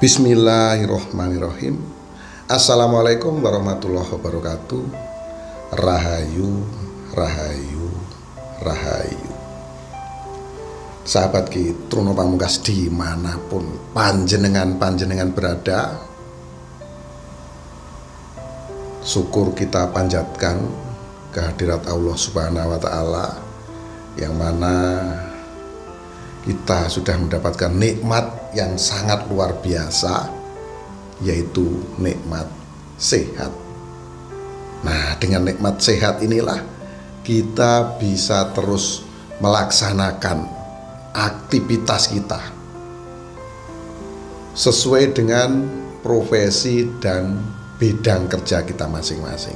Bismillahirrohmanirrohim. Assalamualaikum warahmatullahi wabarakatuh. Rahayu, rahayu, rahayu. Sahabat Ki Truno Pamungkas dimanapun panjenengan berada, syukur kita panjatkan kehadirat Allah Subhanahu wa Ta'ala, yang mana kita sudah mendapatkan nikmat yang sangat luar biasa, yaitu nikmat sehat. Nah, dengan nikmat sehat inilah kita bisa terus melaksanakan aktivitas kita sesuai dengan profesi dan bidang kerja kita masing-masing.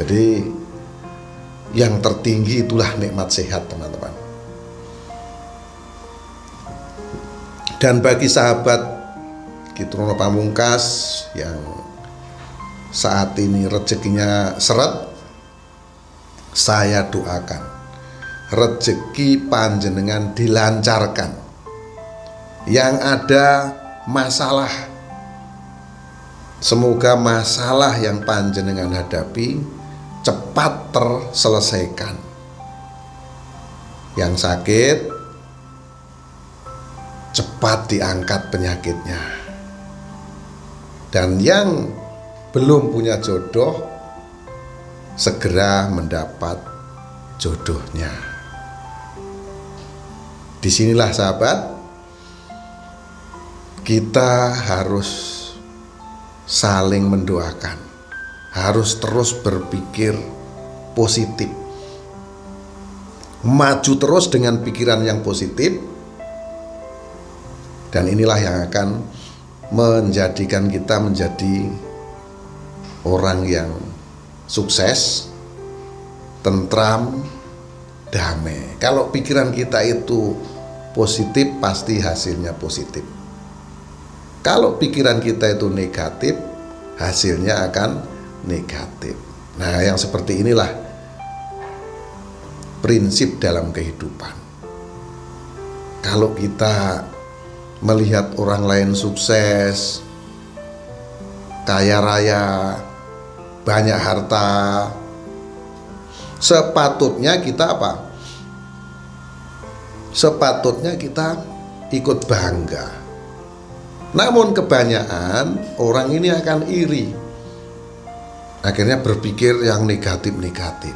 Jadi yang tertinggi itulah nikmat sehat, teman-teman. Dan bagi sahabat Ki Truno Pamungkas yang saat ini rezekinya seret, saya doakan rezeki panjenengan dilancarkan. Yang ada masalah, semoga masalah yang panjenengan hadapi cepat terselesaikan. Yang sakit cepat diangkat penyakitnya, dan yang belum punya jodoh segera mendapat jodohnya. Disinilah sahabat, kita harus saling mendoakan, harus terus berpikir positif, maju terus dengan pikiran yang positif. Dan inilah yang akan menjadikan kita menjadi orang yang sukses, tentram, damai. Kalau pikiran kita itu positif, pasti hasilnya positif. Kalau pikiran kita itu negatif, hasilnya akan negatif. Nah, yang seperti inilah prinsip dalam kehidupan. Kalau kita melihat orang lain sukses, kaya raya, banyak harta, sepatutnya kita apa? Sepatutnya kita ikut bangga. Namun kebanyakan orang ini akan iri, akhirnya berpikir yang negatif-negatif.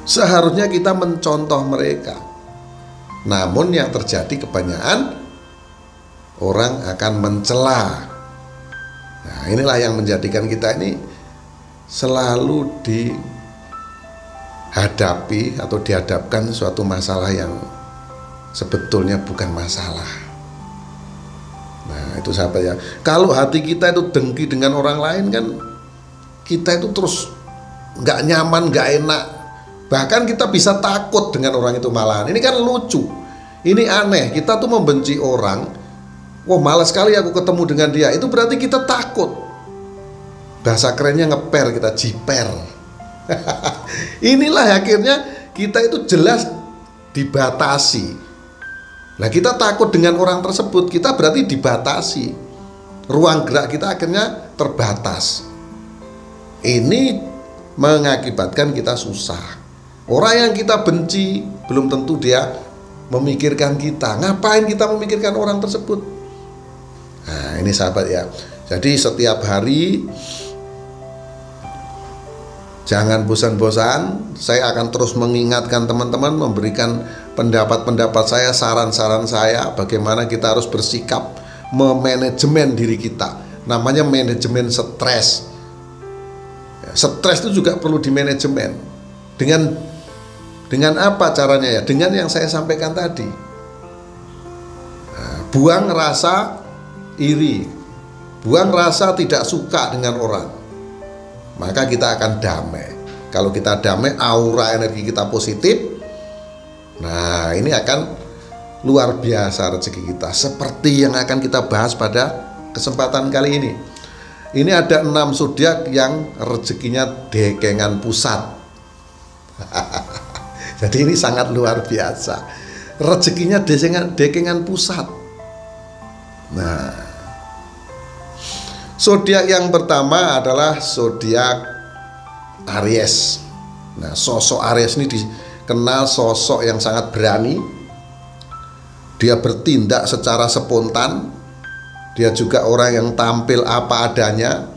Seharusnya kita mencontoh mereka. Namun yang terjadi kebanyakan orang akan mencela. Nah, inilah yang menjadikan kita ini selalu dihadapi atau dihadapkan suatu masalah yang sebetulnya bukan masalah. Nah, itu sahabat ya. Kalau hati kita itu dengki dengan orang lain, kan kita itu terus nggak nyaman, nggak enak. Bahkan kita bisa takut dengan orang itu malahan. Ini kan lucu. Ini aneh. Kita tuh membenci orang. Wah, malas sekali aku ketemu dengan dia. Itu berarti kita takut. Bahasa kerennya ngeper, kita jiper. Inilah akhirnya kita itu jelas dibatasi. Nah, kita takut dengan orang tersebut, kita berarti dibatasi. Ruang gerak kita akhirnya terbatas. Ini mengakibatkan kita susah. Orang yang kita benci belum tentu dia memikirkan kita. Ngapain kita memikirkan orang tersebut? Nah, ini sahabat ya. Jadi setiap hari jangan bosan-bosan. Saya akan terus mengingatkan teman-teman, memberikan pendapat-pendapat saya, saran-saran saya, bagaimana kita harus bersikap memanajemen diri kita. Namanya manajemen stres. Stres itu juga perlu dimanajemen. Dengan apa caranya ya? Dengan yang saya sampaikan tadi. Nah, buang rasa iri, buang rasa tidak suka dengan orang, maka kita akan damai. Kalau kita damai, aura energi kita positif. Nah, ini akan luar biasa rezeki kita, seperti yang akan kita bahas pada kesempatan kali ini. Ini ada 6 zodiak yang rezekinya dekengan pusat. Jadi ini sangat luar biasa. Rezekinya dekengan pusat. Nah, zodiak yang pertama adalah zodiak Aries. Nah, sosok Aries ini dikenal sosok yang sangat berani. Dia bertindak secara spontan. Dia juga orang yang tampil apa adanya.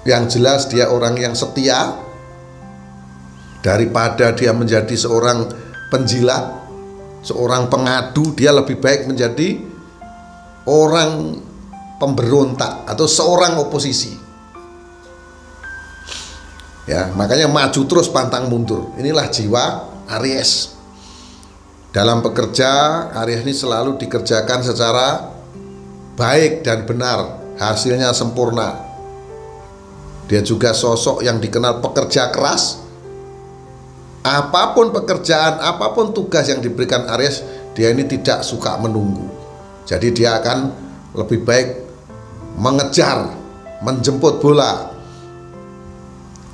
Yang jelas dia orang yang setia. Daripada dia menjadi seorang penjilat, seorang pengadu, dia lebih baik menjadi orang pemberontak atau seorang oposisi. Ya, makanya maju terus pantang mundur. Inilah jiwa Aries. Dalam bekerja, Aries ini selalu dikerjakan secara baik dan benar, hasilnya sempurna. Dia juga sosok yang dikenal pekerja keras. Apapun pekerjaan, apapun tugas yang diberikan Aries, dia ini tidak suka menunggu. Jadi dia akan lebih baik mengejar, menjemput bola.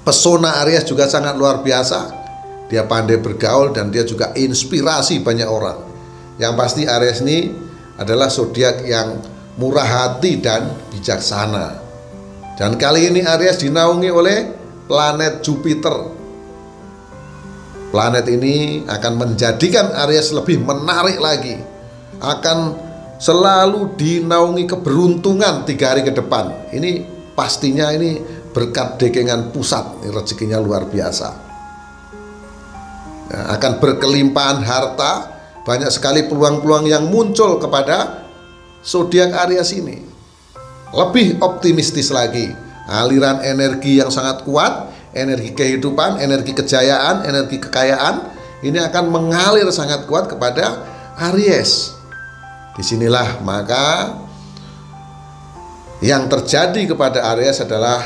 Pesona Aries juga sangat luar biasa. Dia pandai bergaul dan dia juga inspirasi banyak orang. Yang pasti Aries ini adalah zodiak yang murah hati dan bijaksana. Dan kali ini Aries dinaungi oleh planet Jupiter. Planet ini akan menjadikan Aries lebih menarik lagi. Akan selalu dinaungi keberuntungan 3 hari ke depan. Ini pastinya ini berkat dekengan pusat. Rezekinya luar biasa. Nah, akan berkelimpahan harta. Banyak sekali peluang-peluang yang muncul kepada zodiak Aries ini. Lebih optimistis lagi. Aliran energi yang sangat kuat, energi kehidupan, energi kejayaan, energi kekayaan ini akan mengalir sangat kuat kepada Aries. Disinilah maka yang terjadi kepada Aries adalah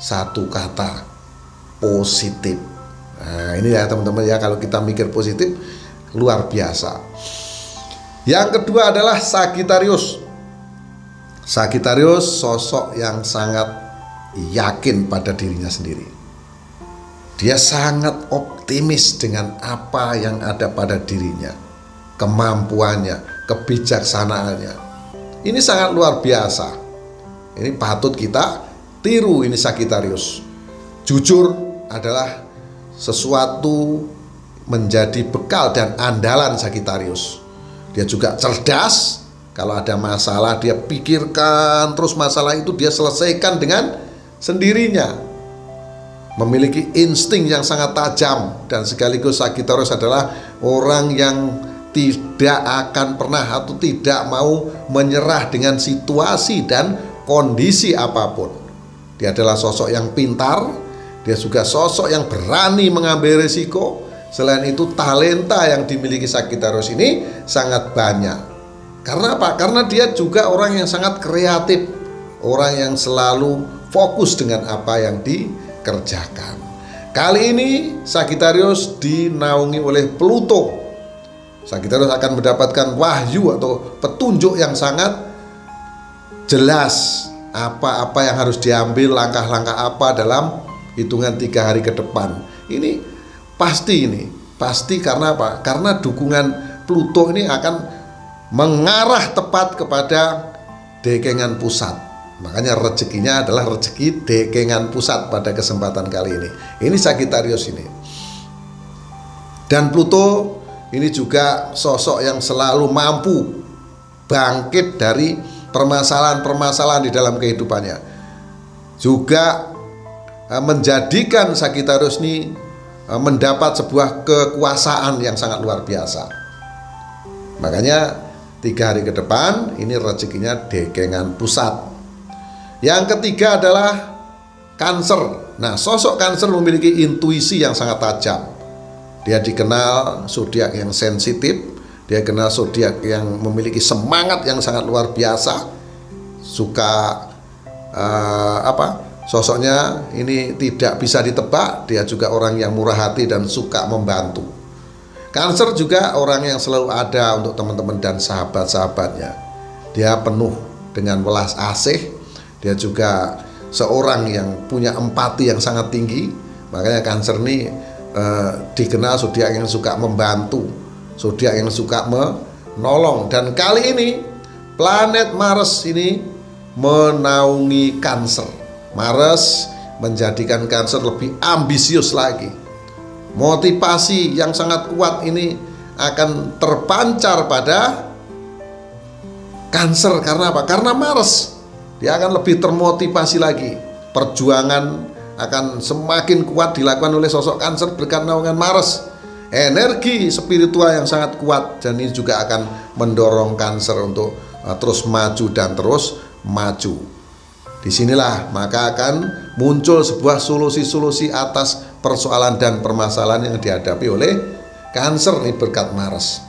satu kata, positif. Nah, ini ya teman-teman ya, kalau kita mikir positif luar biasa. Yang kedua adalah Sagittarius. Sagittarius sosok yang sangat yakin pada dirinya sendiri. Dia sangat optimis dengan apa yang ada pada dirinya, kemampuannya, kebijaksanaannya. Ini sangat luar biasa. Ini patut kita tiru ini Sagittarius. Jujur adalah sesuatu menjadi bekal dan andalan Sagittarius. Dia juga cerdas. Kalau ada masalah dia pikirkan terus masalah itu dia selesaikan dengan sendirinya. Memiliki insting yang sangat tajam. Dan sekaligus Sagittarius adalah orang yang tidak akan pernah atau tidak mau menyerah dengan situasi dan kondisi apapun. Dia adalah sosok yang pintar. Dia juga sosok yang berani mengambil risiko. Selain itu talenta yang dimiliki Sagittarius ini sangat banyak. Karena apa? Karena dia juga orang yang sangat kreatif. Orang yang selalu fokus dengan apa yang dikerjakan. Kali ini Sagittarius dinaungi oleh Pluto. Sagittarius akan mendapatkan wahyu atau petunjuk yang sangat jelas. Apa-apa yang harus diambil, langkah-langkah apa dalam hitungan 3 hari ke depan. Ini pasti karena apa? Karena dukungan Pluto ini akan mengarah tepat kepada dekengan pusat. Makanya rezekinya adalah rezeki dekengan pusat pada kesempatan kali ini. Ini Sagittarius ini. Dan Pluto ini juga sosok yang selalu mampu bangkit dari permasalahan-permasalahan di dalam kehidupannya. Juga menjadikan Sagittarius ini mendapat sebuah kekuasaan yang sangat luar biasa. Makanya 3 hari ke depan ini rezekinya dekengan pusat. Yang ketiga adalah Cancer. Nah, sosok Cancer memiliki intuisi yang sangat tajam. Dia dikenal zodiak yang sensitif. Dia dikenal zodiak yang memiliki semangat yang sangat luar biasa. Suka sosoknya ini tidak bisa ditebak. Dia juga orang yang murah hati dan suka membantu. Cancer juga orang yang selalu ada untuk teman-teman dan sahabat-sahabatnya. Dia penuh dengan welas asih. Dia juga seorang yang punya empati yang sangat tinggi. Makanya Cancer ini dikenal zodiak yang suka membantu, zodiak yang suka menolong. Dan kali ini planet Mars ini menaungi Cancer. Mars menjadikan Cancer lebih ambisius lagi. Motivasi yang sangat kuat ini akan terpancar pada Cancer. Karena apa? Karena Mars, dia akan lebih termotivasi lagi. Perjuangan akan semakin kuat dilakukan oleh sosok Cancer berkat naungan Mars. Energi spiritual yang sangat kuat, dan ini juga akan mendorong Cancer untuk terus maju dan terus maju. Disinilah maka akan muncul sebuah solusi-solusi atas persoalan dan permasalahan yang dihadapi oleh Cancer ini berkat Mars.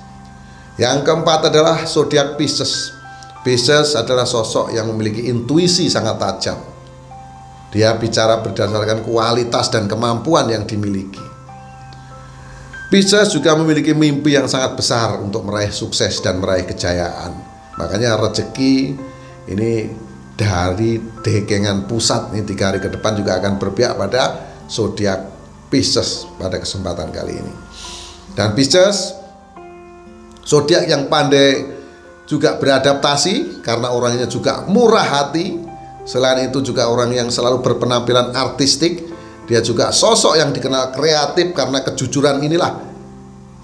Yang keempat adalah zodiak Pisces. Pisces adalah sosok yang memiliki intuisi sangat tajam. Dia bicara berdasarkan kualitas dan kemampuan yang dimiliki. Pisces juga memiliki mimpi yang sangat besar untuk meraih sukses dan meraih kejayaan. Makanya rezeki ini dari dekengan pusat ini 3 hari ke depan juga akan berpihak pada zodiak Pisces pada kesempatan kali ini. Dan Pisces zodiak yang pandai juga beradaptasi karena orangnya juga murah hati. Selain itu juga orang yang selalu berpenampilan artistik. Dia juga sosok yang dikenal kreatif karena kejujuran inilah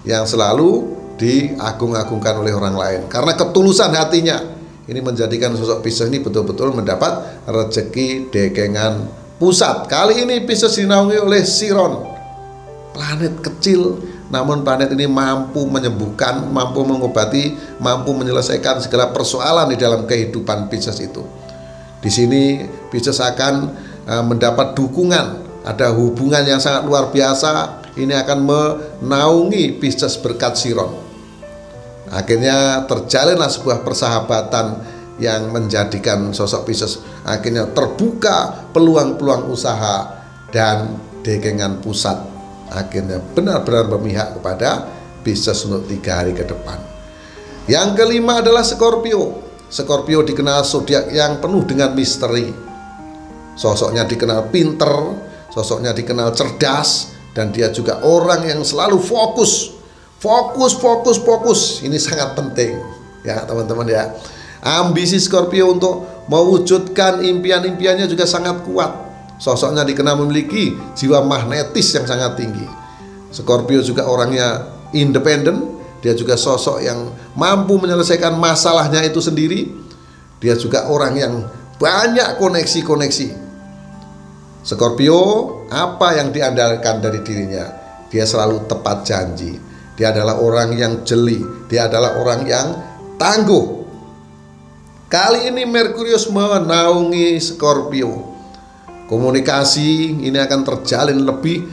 yang selalu diagung-agungkan oleh orang lain. Karena ketulusan hatinya ini menjadikan sosok Pisces ini betul-betul mendapat rezeki dekengan pusat. Kali ini Pisces dinaungi oleh Chiron, planet kecil, namun planet ini mampu menyembuhkan, mampu mengobati, mampu menyelesaikan segala persoalan di dalam kehidupan Pisces itu. Di sini Pisces akan mendapat dukungan. Ada hubungan yang sangat luar biasa. Ini akan menaungi Pisces berkat Chiron. Akhirnya terjalinlah sebuah persahabatan yang menjadikan sosok Pisces akhirnya terbuka peluang-peluang usaha, dan dekengan pusat akhirnya benar-benar berpihak kepada Pisces untuk 3 hari ke depan. Yang kelima adalah Scorpio. Scorpio dikenal zodiak yang penuh dengan misteri. Sosoknya dikenal pinter, sosoknya dikenal cerdas, dan dia juga orang yang selalu fokus. Ini sangat penting ya teman-teman ya. Ambisi Scorpio untuk mewujudkan impian-impiannya juga sangat kuat. Sosoknya dikenal memiliki jiwa magnetis yang sangat tinggi. Scorpio juga orangnya independen. Dia juga sosok yang mampu menyelesaikan masalahnya itu sendiri. Dia juga orang yang banyak koneksi-koneksi. Scorpio, apa yang diandalkan dari dirinya? Dia selalu tepat janji. Dia adalah orang yang jeli. Dia adalah orang yang tangguh. Kali ini Merkurius menaungi Scorpio. Komunikasi ini akan terjalin lebih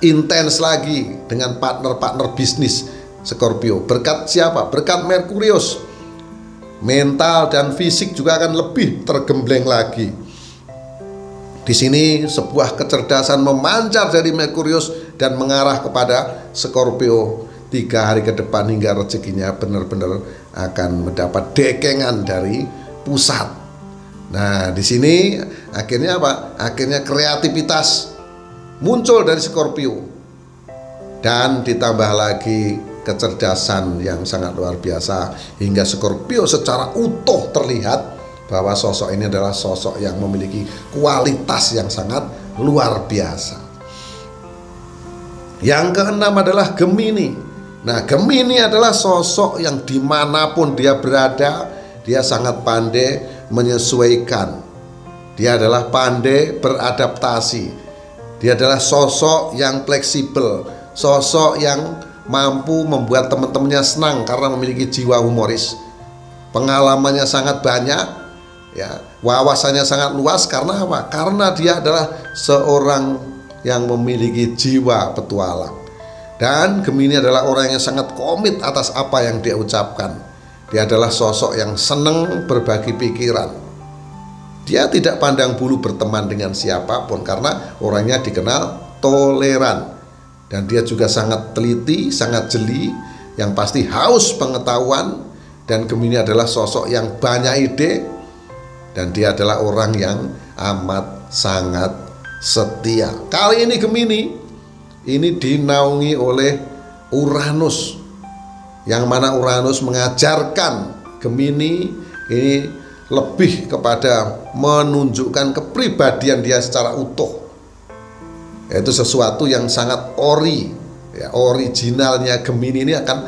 intens lagi dengan partner-partner bisnis Scorpio. Berkat siapa? Berkat Merkurius. Mental dan fisik juga akan lebih tergembleng lagi. Di sini sebuah kecerdasan memancar dari Merkurius dan mengarah kepada Scorpio 3 hari ke depan hingga rezekinya benar-benar akan mendapat dekengan dari pusat. Nah, di sini akhirnya apa? Akhirnya kreativitas muncul dari Scorpio, dan ditambah lagi kecerdasan yang sangat luar biasa hingga Scorpio secara utuh terlihat bahwa sosok ini adalah sosok yang memiliki kualitas yang sangat luar biasa. Yang keenam adalah Gemini. Nah, Gemini adalah sosok yang dimanapun dia berada, dia sangat pandai menyesuaikan. Dia adalah pandai beradaptasi. Dia adalah sosok yang fleksibel, sosok yang mampu membuat teman-temannya senang karena memiliki jiwa humoris. Pengalamannya sangat banyak, ya, wawasannya sangat luas. Karena apa? Karena dia adalah seorang yang memiliki jiwa petualang. Dan Gemini adalah orang yang sangat komit atas apa yang dia ucapkan. Dia adalah sosok yang senang berbagi pikiran. Dia tidak pandang bulu berteman dengan siapapun karena orangnya dikenal toleran. Dan dia juga sangat teliti, sangat jeli, yang pasti haus pengetahuan. Dan Gemini adalah sosok yang banyak ide, dan dia adalah orang yang amat sangat setia. Kali ini Gemini ini dinaungi oleh Uranus, yang mana Uranus mengajarkan Gemini ini lebih kepada menunjukkan kepribadian dia secara utuh, yaitu sesuatu yang sangat originalnya Gemini ini akan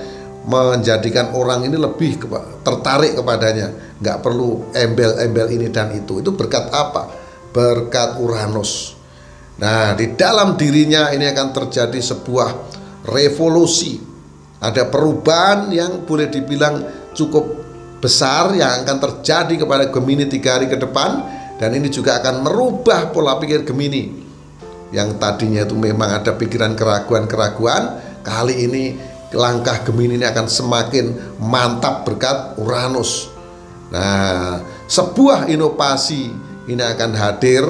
menjadikan orang ini lebih tertarik kepadanya, nggak perlu embel-embel ini dan itu berkat apa? Berkat Uranus. Nah, di dalam dirinya ini akan terjadi sebuah revolusi, ada perubahan yang boleh dibilang cukup besar yang akan terjadi kepada Gemini 3 hari ke depan, dan ini juga akan merubah pola pikir Gemini yang tadinya itu memang ada pikiran keraguan-keraguan. Kali ini langkah Gemini ini akan semakin mantap berkat Uranus. Nah, sebuah inovasi ini akan hadir,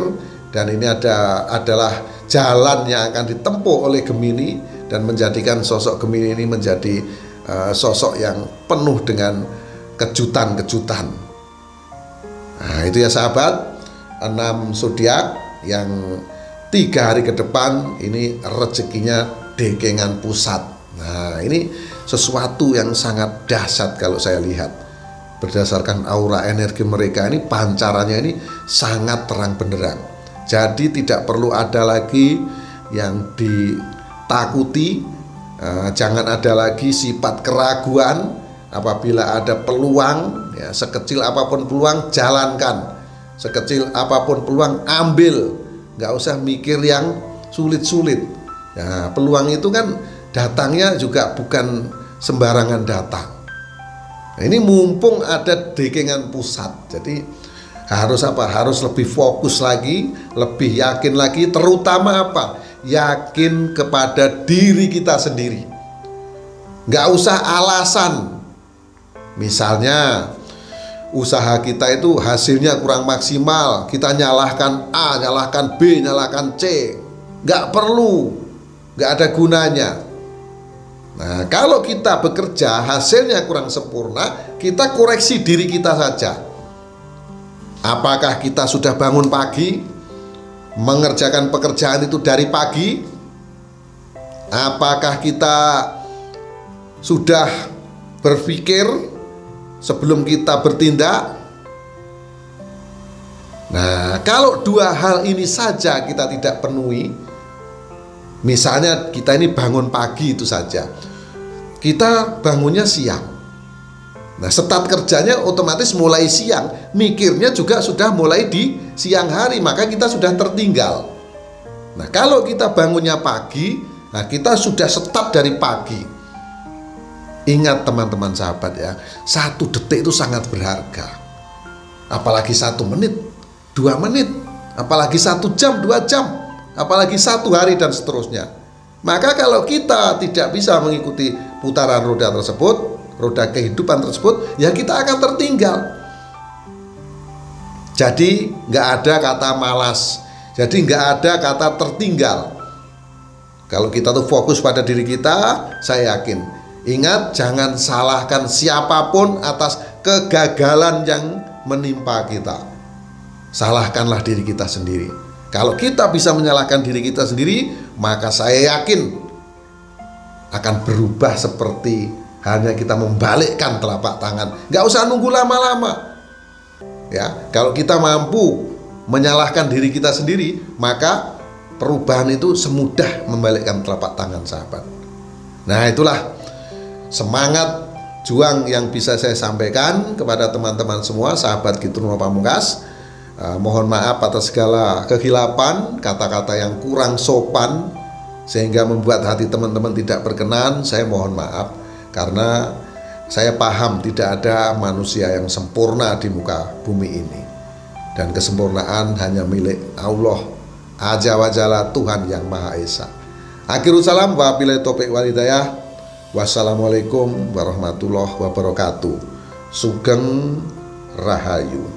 dan ini adalah jalan yang akan ditempuh oleh Gemini dan menjadikan sosok Gemini ini menjadi sosok yang penuh dengan kejutan-kejutan. Nah, itu ya sahabat, 6 zodiak yang 3 hari ke depan ini rezekinya dekengan pusat. Nah, ini sesuatu yang sangat dahsyat kalau saya lihat. Berdasarkan aura energi mereka ini, pancarannya ini sangat terang benderang. Jadi tidak perlu ada lagi yang ditakuti, jangan ada lagi sifat keraguan. Apabila ada peluang, ya, sekecil apapun peluang jalankan, sekecil apapun peluang ambil, nggak usah mikir yang sulit-sulit. Ya, peluang itu kan datangnya juga bukan sembarangan datang. Nah, ini mumpung ada dekengan pusat, jadi harus apa? Harus lebih fokus lagi, lebih yakin lagi, terutama apa? Yakin kepada diri kita sendiri. Nggak usah alasan. Misalnya usaha kita itu hasilnya kurang maksimal, kita nyalahkan A, nyalahkan B, nyalahkan C. Nggak perlu, nggak ada gunanya. Nah, kalau kita bekerja hasilnya kurang sempurna, kita koreksi diri kita saja. Apakah kita sudah bangun pagi, mengerjakan pekerjaan itu dari pagi? Apakah kita sudah berpikir sebelum kita bertindak? Nah, kalau 2 hal ini saja kita tidak penuhi, misalnya kita ini bangun pagi itu saja, kita bangunnya siang. Nah, start kerjanya otomatis mulai siang, mikirnya juga sudah mulai di siang hari, maka kita sudah tertinggal. Nah, kalau kita bangunnya pagi, nah kita sudah start dari pagi. Ingat teman-teman sahabat ya, 1 detik itu sangat berharga. Apalagi 1 menit, 2 menit, apalagi 1 jam, 2 jam, apalagi 1 hari dan seterusnya. Maka kalau kita tidak bisa mengikuti putaran roda tersebut, roda kehidupan tersebut, ya kita akan tertinggal. Jadi nggak ada kata malas, jadi nggak ada kata tertinggal. Kalau kita tuh fokus pada diri kita, saya yakin. Ingat, jangan salahkan siapapun atas kegagalan yang menimpa kita. Salahkanlah diri kita sendiri. Kalau kita bisa menyalahkan diri kita sendiri, maka saya yakin akan berubah seperti hanya kita membalikkan telapak tangan. Nggak usah nunggu lama-lama. Ya, kalau kita mampu menyalahkan diri kita sendiri, maka perubahan itu semudah membalikkan telapak tangan sahabat. Nah, itulah semangat juang yang bisa saya sampaikan kepada teman-teman semua, sahabat Gitu Nurul Pamungkas. Mohon maaf atas segala kehilapan, kata-kata yang kurang sopan sehingga membuat hati teman-teman tidak berkenan. Saya mohon maaf, karena saya paham tidak ada manusia yang sempurna di muka bumi ini, dan kesempurnaan hanya milik Allah Azza wa Jalla, Tuhan yang Maha Esa. Akhirul salam, wabillahi taufiq wal hidayah. Wassalamualaikum warahmatullahi wabarakatuh. Sugeng Rahayu.